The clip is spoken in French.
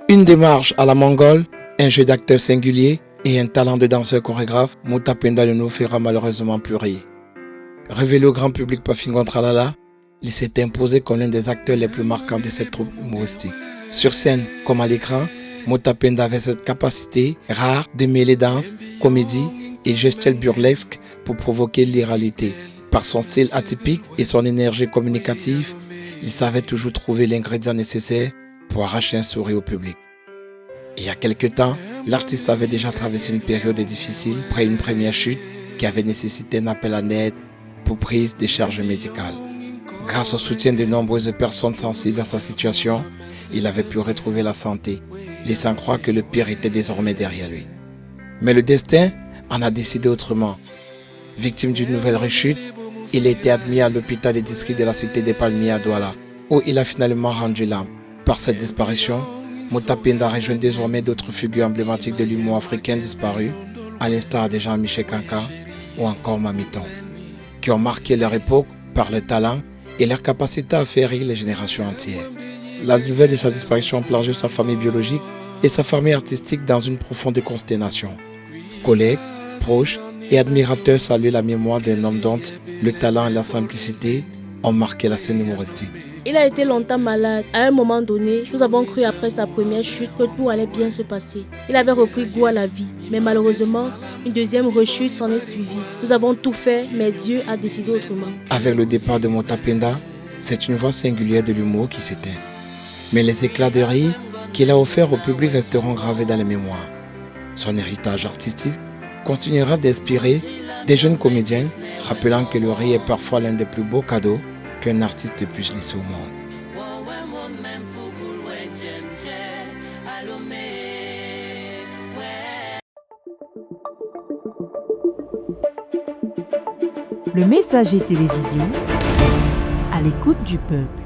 Une démarche à la mongole, un jeu d'acteur singulier et un talent de danseur chorégraphe, Mouta Penda ne nous fera malheureusement plus rire. Révélé au grand public par Fingon Tralala, il s'est imposé comme l'un des acteurs les plus marquants de cette troupe humoristique. Sur scène comme à l'écran, Mouta Penda avait cette capacité rare de mêler danse, comédie et gestuelle burlesque pour provoquer l'iralité. Par son style atypique et son énergie communicative, il savait toujours trouver l'ingrédient nécessaire pour arracher un sourire au public. Il y a quelque temps, l'artiste avait déjà traversé une période difficile après une première chute qui avait nécessité un appel à l'aide pour prise des charges médicales. Grâce au soutien de nombreuses personnes sensibles à sa situation, il avait pu retrouver la santé, laissant croire que le pire était désormais derrière lui. Mais le destin en a décidé autrement. Victime d'une nouvelle rechute, il a été admis à l'hôpital des districts de la cité des Palmiers à Douala, où il a finalement rendu l'âme. Par cette disparition, Mouta Penda rejoint désormais d'autres figures emblématiques de l'humour africain disparues, à l'instar de Jean-Michel Kanka ou encore Mamiton, qui ont marqué leur époque par leur talent et leur capacité à faire rire les générations entières. La nouvelle de sa disparition plonge sa famille biologique et sa famille artistique dans une profonde consternation. Collègues, proches et admirateurs saluent la mémoire d'un homme dont le talent et la simplicité ont marqué la scène humoristique. Il a été longtemps malade. À un moment donné, nous avons cru après sa première chute que tout allait bien se passer. Il avait repris goût à la vie. Mais malheureusement, une deuxième rechute s'en est suivie. Nous avons tout fait, mais Dieu a décidé autrement. Avec le départ de Mouta Penda, c'est une voix singulière de l'humour qui s'éteint. Mais les éclats de rire qu'il a offerts au public resteront gravés dans les mémoires. Son héritage artistique continuera d'inspirer des jeunes comédiens, rappelant que le rire est parfois l'un des plus beaux cadeaux qu'un artiste puisse laisser au monde. Le Messager Télévision, à l'écoute du peuple.